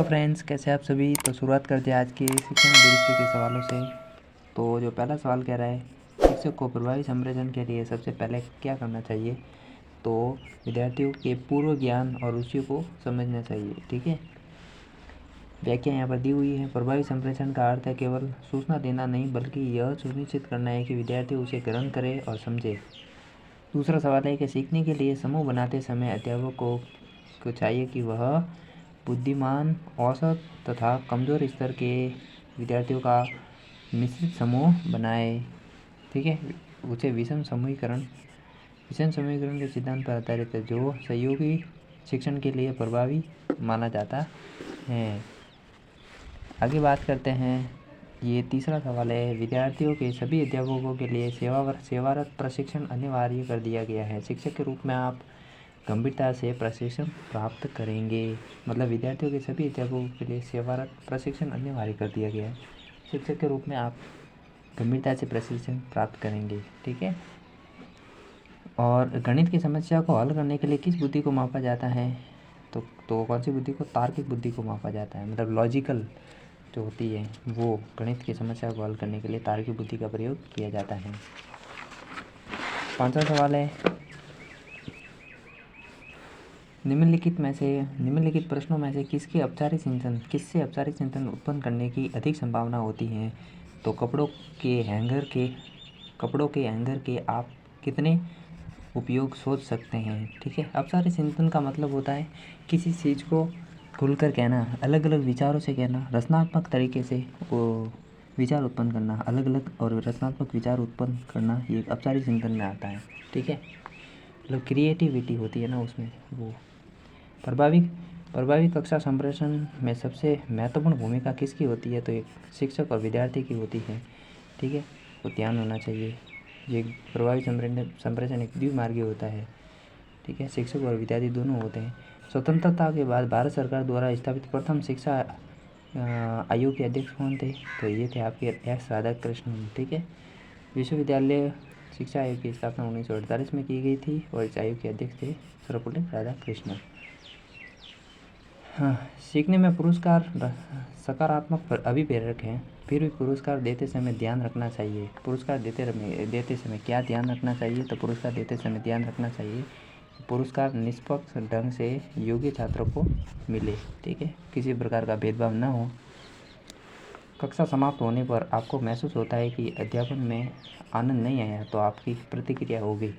Friends, कैसे आप सभी। तो शुरुआत करते हैं आज के शिक्षण दृष्टि के सवालों से। तो जो पहला सवाल कह रहा है, शिक्षक को प्रभावी संप्रेषण के लिए सबसे पहले क्या करना चाहिए। तो विद्यार्थियों के पूर्व ज्ञान और रुचि को समझना चाहिए। ठीक है, व्याख्या यहाँ पर दी हुई है। प्रभावी संप्रेषण का अर्थ है केवल सूचना देना नहीं, बल्कि यह सुनिश्चित करना है कि विद्यार्थी उसे ग्रहण करे और समझे। दूसरा सवाल है कि सीखने के लिए समूह बनाते समय अध्यापक को चाहिए कि वह बुद्धिमान, औसत तथा कमज़ोर स्तर के विद्यार्थियों का मिश्रित समूह बनाए। ठीक है, उसे विषम समूहीकरण के सिद्धांत पर आधारित है, जो सहयोगी शिक्षण के लिए प्रभावी माना जाता है। आगे बात करते हैं, ये तीसरा सवाल है, विद्यार्थियों के सभी अध्यापकों के लिए सेवारत प्रशिक्षण अनिवार्य कर दिया गया है। शिक्षक के रूप में आप गंभीरता से प्रशिक्षण प्राप्त करेंगे। मतलब विद्यार्थियों के सभी अध्यापकों के लिए सेवारत प्रशिक्षण अनिवार्य कर दिया गया है। शिक्षक के रूप में आप गंभीरता से प्रशिक्षण प्राप्त करेंगे। ठीक है, और गणित की समस्या को हल करने के लिए किस बुद्धि को मापा जाता है। तो कौन सी बुद्धि को? तार्किक बुद्धि को मापा जाता है। मतलब लॉजिकल जो होती है वो गणित की समस्या को हल करने के लिए तार्किक बुद्धि का प्रयोग किया जाता है। पांचवा सवाल है, निम्नलिखित प्रश्नों में से किससे औपचारिक चिंतन उत्पन्न करने की अधिक संभावना होती है। तो कपड़ों के हैंगर के आप कितने उपयोग सोच सकते हैं। ठीक है, औपचारिक चिंतन का मतलब होता है किसी चीज़ को खुलकर कहना, अलग अलग विचारों से कहना, रचनात्मक तरीके से वो विचार उत्पन्न करना, अलग अलग और रचनात्मक विचार उत्पन्न करना, ये औपचारिक चिंतन में आता है। ठीक है, मतलब क्रिएटिविटी होती है ना उसमें वो। प्रभावी कक्षा संप्रेषण में सबसे महत्वपूर्ण भूमिका किसकी होती है। तो एक शिक्षक और विद्यार्थी की होती है। ठीक है, तो ध्यान होना चाहिए। ये प्रभावी संप्रेषण एक द्विमार्गी होता है। ठीक है, शिक्षक और विद्यार्थी दोनों होते हैं। स्वतंत्रता के बाद भारत सरकार द्वारा स्थापित प्रथम शिक्षा आयोग के अध्यक्ष कौन थे। तो ये थे आपके एस राधाकृष्णन। ठीक है, विश्वविद्यालय शिक्षा आयोग की स्थापना 1948 में की गई थी और इस आयोग के अध्यक्ष थे सर्वपल्ली राधाकृष्णन। हाँ, सीखने में पुरस्कार सकारात्मक अभिप्रेरक हैं, फिर भी पुरस्कार देते समय ध्यान रखना चाहिए। पुरस्कार देते समय क्या ध्यान रखना चाहिए। तो पुरस्कार देते समय ध्यान रखना चाहिए पुरस्कार निष्पक्ष ढंग से योग्य छात्रों को मिले। ठीक है, किसी प्रकार का भेदभाव न हो। कक्षा समाप्त होने पर आपको महसूस होता है कि अध्यापन में आनंद नहीं आया, तो आपकी प्रतिक्रिया होगी।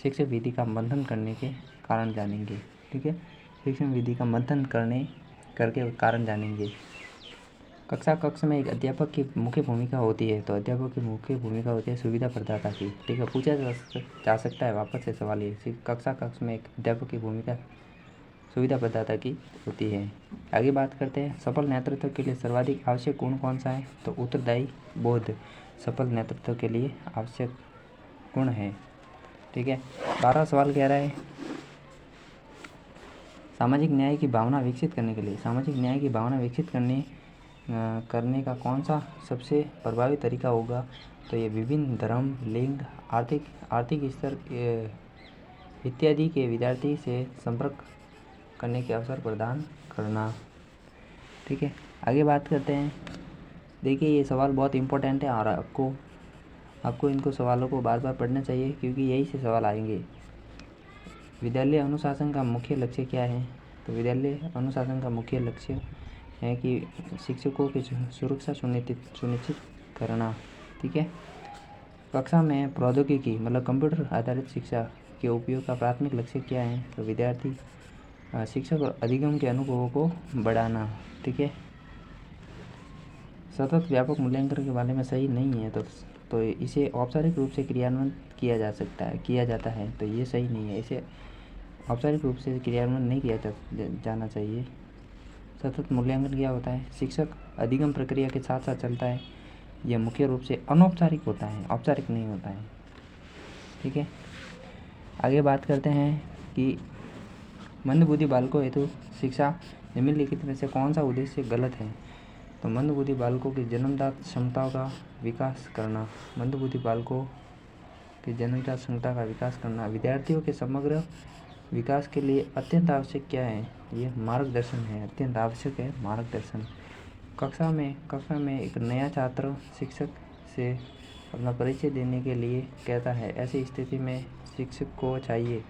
शिक्षक विधि का मंथन करने के कारण जानेंगे। ठीक है, शिक्षण विधि का मंथन करके कारण जानेंगे। कक्ष में एक अध्यापक की मुख्य भूमिका होती है। तो अध्यापक की मुख्य भूमिका होती है सुविधा प्रदाता की। ठीक है, पूछा जा सकता है वापस से सवाल ये, कक्ष में एक अध्यापक की भूमिका सुविधा प्रदाता की होती है। आगे बात करते हैं, सफल नेतृत्व के लिए सर्वाधिक आवश्यक गुण कौन सा है। तो उत्तरदायी बोध सफल नेतृत्व के लिए आवश्यक गुण है। ठीक है, 12वां सवाल कह रहा है, सामाजिक न्याय की भावना विकसित करने का कौन सा सबसे प्रभावी तरीका होगा। तो ये विभिन्न धर्म, लिंग, आर्थिक स्तर इत्यादि के विद्यार्थी से संपर्क करने के अवसर प्रदान करना। ठीक है, आगे बात करते हैं। देखिए, ये सवाल बहुत इम्पोर्टेंट है और आपको इनको सवालों को बार बार पढ़ना चाहिए, क्योंकि यही से सवाल आएंगे। विद्यालय अनुशासन का मुख्य लक्ष्य क्या है। तो विद्यालय अनुशासन का मुख्य लक्ष्य है कि शिक्षकों की सुरक्षा सुनिश्चित करना। ठीक है, कक्षा में प्रौद्योगिकी मतलब कंप्यूटर आधारित शिक्षा के उपयोग का प्राथमिक लक्ष्य क्या है। तो विद्यार्थी, शिक्षक और अधिगम के अनुभवों को बढ़ाना। ठीक है, सतत व्यापक मूल्यांकन के बारे में सही नहीं है। तो इसे औपचारिक रूप से क्रियान्वयन किया जाता है। तो ये सही नहीं है, इसे औपचारिक रूप से क्रियान्वयन नहीं किया जाना चाहिए। सतत मूल्यांकन क्या होता है, शिक्षक अधिगम प्रक्रिया के साथ साथ चलता है। यह मुख्य रूप से अनौपचारिक होता है, औपचारिक नहीं होता है। ठीक है, आगे बात करते हैं कि मंदबुद्धि बालकों हेतु शिक्षा निम्नलिखित में से कौन सा उद्देश्य गलत है। तो मंदबुद्धि बालकों की जन्मजात क्षमताओं का विकास करना, विद्यार्थियों के समग्र विकास के लिए अत्यंत आवश्यक क्या है? ये मार्गदर्शन है, अत्यंत आवश्यक है मार्गदर्शन। कक्षा में एक नया छात्र शिक्षक से अपना परिचय देने के लिए कहता है। ऐसी स्थिति में शिक्षक को चाहिए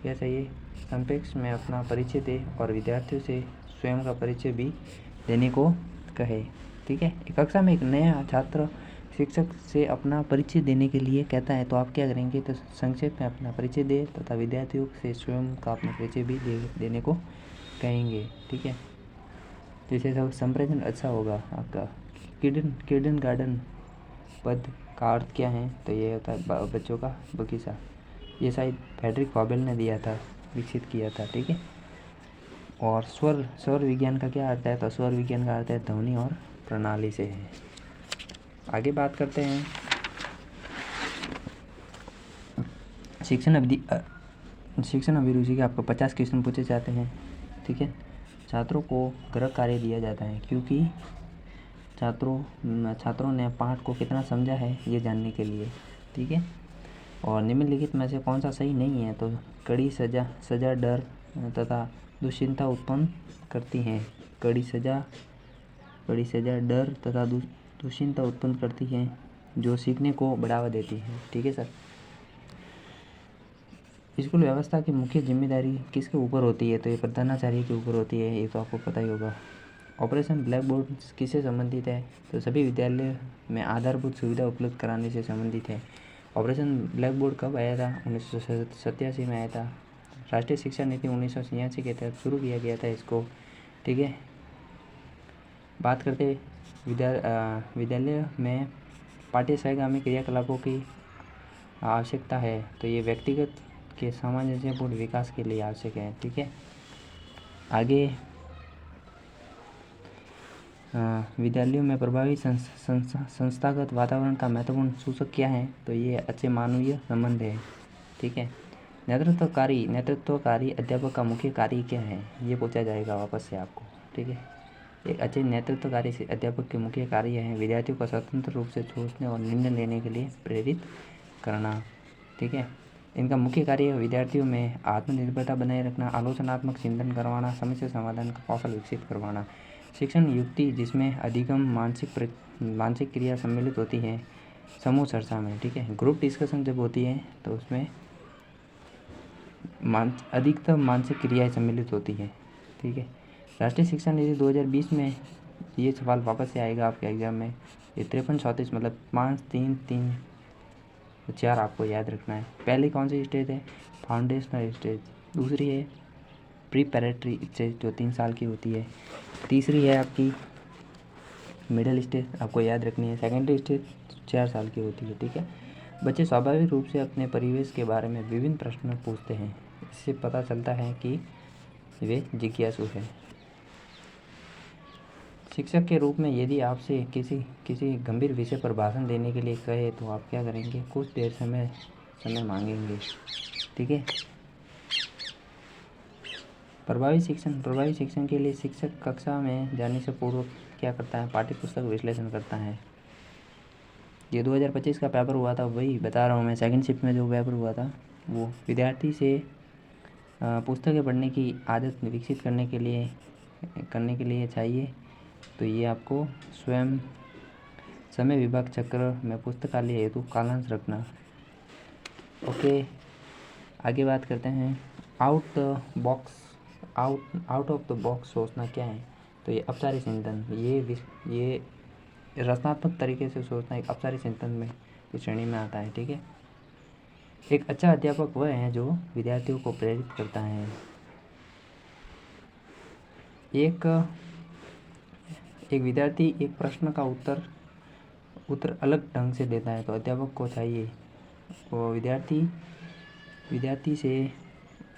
क्या चाहिए? संक्षेप में अपना परिचय दे और विद्यार्थियों से स्वयं का परिचय भी देने को कहे। ठीक है, कक्षा में एक नया छात्र शिक्षक से अपना परिचय देने के लिए कहता है, तो आप क्या करेंगे? तो संक्षेप में अपना परिचय दे तथा विद्यार्थियों से स्वयं का अपना परिचय भी देने को कहेंगे। ठीक है, जैसे सब संप्रेषण अच्छा होगा आपका। किडन गार्डन पद का अर्थ क्या है? तो ये होता है बच्चों का बगीचा। ये शायद फ्रेडरिक फॉबेल ने दिया था, विकसित किया था। ठीक है, और स्वर विज्ञान का क्या अर्थ है? तो स्वर विज्ञान का अर्थ है ध्वनि और प्रणाली से है। आगे बात करते हैं शिक्षण अभिरुचि के आपको 50 क्वेश्चन पूछे जाते हैं। ठीक है, छात्रों को गृह कार्य दिया जाता है क्योंकि छात्रों ने पाठ को कितना समझा है ये जानने के लिए। ठीक है, और निम्नलिखित में से कौन सा सही नहीं है? तो कड़ी सजा डर तथा दुश्चिंता उत्पन्न करती हैं। कड़ी सजा डर तथा दुश्चिंता उत्पन्न करती हैं, जो सीखने को बढ़ावा देती है। ठीक है सर। स्कूल व्यवस्था की मुख्य जिम्मेदारी किसके ऊपर होती है? तो ये प्रधानाचार्य के ऊपर होती है, ये तो आपको पता ही होगा। ऑपरेशन ब्लैक बोर्ड किससे संबंधित है? तो सभी विद्यालय में आधारभूत सुविधा उपलब्ध कराने से संबंधित है। ऑपरेशन ब्लैक बोर्ड कब आया था? 1987 में आया था। राष्ट्रीय शिक्षा नीति 1986 के तहत शुरू किया गया था इसको। ठीक है, बात करते विद्यालय में पाठ्य सहगामी क्रियाकलापों की आवश्यकता है। तो ये व्यक्तिगत के सामंजस्यपूर्ण विकास के लिए आवश्यक है। ठीक है, आगे विद्यालयों में प्रभावी संस्थागत वातावरण का महत्वपूर्ण सूचक क्या है? तो ये अच्छे मानवीय संबंध है। ठीक है, नेतृत्वकारी अध्यापक का मुख्य कार्य क्या है? ये पूछा जाएगा वापस से आपको। ठीक है, एक अच्छे नेतृत्वकारी अध्यापक के मुख्य कार्य है विद्यार्थियों को स्वतंत्र रूप से सोचने और निर्णय लेने के लिए प्रेरित करना। ठीक है, इनका मुख्य कार्य विद्यार्थियों में आत्मनिर्भरता बनाए रखना, आलोचनात्मक चिंतन करवाना, समस्या समाधान का कौशल विकसित करवाना। शिक्षण युक्ति जिसमें अधिगम मानसिक क्रिया सम्मिलित होती है समूह चर्चा में। ठीक है, ग्रुप डिस्कशन जब होती है तो उसमें अधिकतम मानसिक क्रियाएं सम्मिलित होती है। ठीक है, राष्ट्रीय शिक्षा नीति 2020 में ये सवाल वापस से आएगा आपके एग्जाम में। ये 53-34 मतलब 5, 3, 3, 4 आपको याद रखना है। पहली कौन सी स्टेज है? Foundational stage. दूसरी है प्रीपैरेटरी स्टेज जो 3 साल की होती है। तीसरी है आपकी मिडिल स्टेज, आपको याद रखनी है। सेकेंडरी स्टेज 4 साल की होती है। ठीक है, बच्चे स्वाभाविक रूप से अपने परिवेश के बारे में विभिन्न प्रश्न पूछते हैं। इससे पता चलता है कि वे जिज्ञासु हैं। शिक्षक के रूप में यदि आपसे किसी गंभीर विषय पर भाषण देने के लिए कहे तो आप क्या करेंगे? कुछ देर समय मांगेंगे। ठीक है, प्रभावी शिक्षण के लिए शिक्षक कक्षा में जाने से पूर्व क्या करता है? पाठ्यपुस्तक विश्लेषण करता है। ये 2025 का पेपर हुआ था, वही बता रहा हूँ मैं। सेकंड शिफ्ट में जो पेपर हुआ था वो विद्यार्थी से पुस्तकें पढ़ने की आदत विकसित करने के लिए चाहिए। तो ये आपको स्वयं समय विभाग चक्र में पुस्तकालय हेतु कालांश रखना। ओके, आगे बात करते हैं आउट ऑफ द बॉक्स सोचना क्या है? तो ये अपचारी चिंतन, ये रचनात्मक तरीके से सोचना एक अपचारी चिंतन में इस श्रेणी में आता है। ठीक है, एक अच्छा अध्यापक वह है जो विद्यार्थियों को प्रेरित करता है। एक विद्यार्थी एक प्रश्न का उत्तर अलग ढंग से देता है तो अध्यापक को चाहिए वो विद्यार्थी से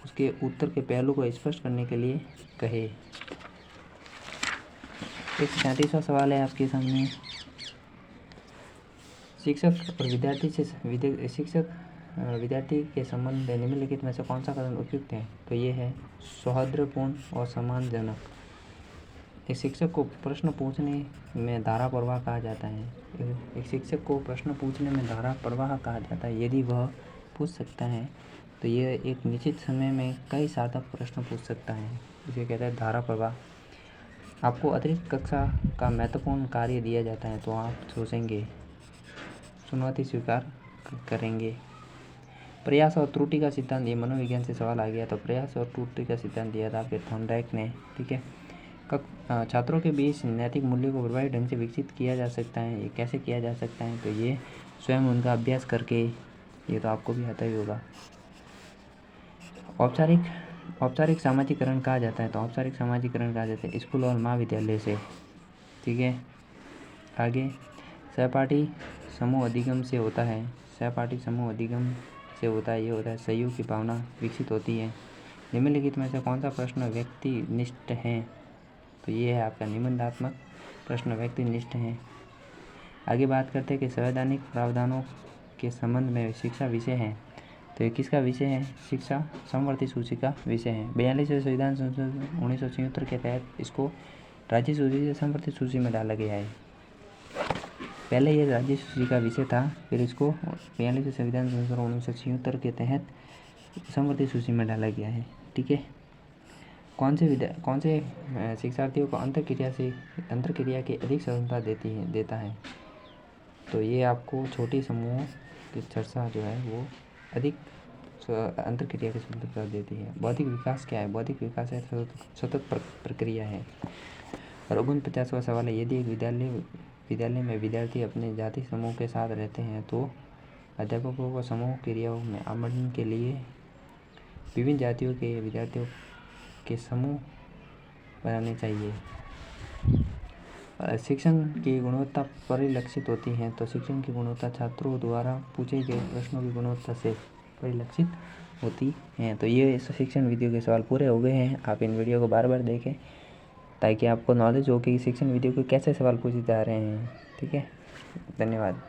उसके उत्तर के पहलू को स्पष्ट करने के लिए कहे। 137वां सवाल है आपके सामने। शिक्षक और विद्यार्थी के संबंध में निम्नलिखित में से कौन सा कथन उपयुक्त है? तो ये है सौहार्दपूर्ण और सम्मानजनक। एक शिक्षक को प्रश्न पूछने में धारा प्रवाह कहा जाता है। एक शिक्षक को प्रश्न पूछने में धारा प्रवाह कहा जाता है यदि वह पूछ सकता है तो ये एक निश्चित समय में कई सार्थक प्रश्न पूछ सकता है। इसे कहते हैं धारा प्रवाह। आपको अतिरिक्त कक्षा का महत्वपूर्ण कार्य दिया जाता है तो आप सोचेंगे, चुनौती स्वीकार करेंगे। प्रयास और त्रुटि का सिद्धांत, ये मनोविज्ञान से सवाल आ गया। तो प्रयास और त्रुटि का सिद्धांत दिया था आपके थॉर्नडाइक ने। ठीक है। छात्रों के बीच नैतिक मूल्यों को प्रभावी ढंग से विकसित किया जा सकता है। ये कैसे किया जा सकता है? तो ये स्वयं उनका अभ्यास करके, ये तो आपको भी आता ही होगा। औपचारिक सामाजिकरण कहा जाता है। तो औपचारिक सामाजिकरण कहा जाता है स्कूल और महाविद्यालय से। ठीक है। आगे सहपाठी समूह अधिगम से होता है। सहपाठी समूह अधिगम से होता है, ये होता है सहयोग की भावना विकसित होती है। निम्नलिखित में से कौन सा प्रश्न व्यक्तिनिष्ठ है? तो ये है आपका निबंधात्मक प्रश्न व्यक्तिनिष्ठ है। आगे बात करते हैं कि संवैधानिक प्रावधानों के संबंध में शिक्षा विषय है। तो ये किसका विषय है? शिक्षा समवर्ती सूची का विषय है। 42वें संविधान संशोधन 1976 के तहत इसको राज्य सूची से समवर्ती सूची में डाला गया है। पहले ये राज्य सूची का विषय था, फिर इसको 42वें संविधान संशोधन 1976 के तहत समवर्ती सूची में डाला गया है। ठीक है। कौन से शिक्षार्थियों को अंतरक्रिया की अधिक स्वतंत्रता देता है? तो ये आपको छोटे समूहों की चर्चा जो है वो अधिक अंतरक्रिया की स्वतंत्रता देती है। बौद्धिक विकास क्या है? बौद्धिक विकास है सतत प्रक्रिया है। और 49वां सवाल है, यदि एक विद्यालय में विद्यार्थी अपने जाति समूह के साथ रहते हैं तो अध्यापकों को समूह क्रियाओं में आवंटन के लिए विभिन्न जातियों के विद्यार्थियों के समूह बनाने चाहिए। शिक्षण की गुणवत्ता परिलक्षित होती है। तो शिक्षण की गुणवत्ता छात्रों द्वारा पूछे गए प्रश्नों की गुणवत्ता से परिलक्षित होती है। तो ये शिक्षण वीडियो के सवाल पूरे हो गए हैं। आप इन वीडियो को बार बार देखें ताकि आपको नॉलेज हो कि शिक्षण वीडियो को कैसे सवाल पूछे जा रहे हैं। ठीक है। धन्यवाद।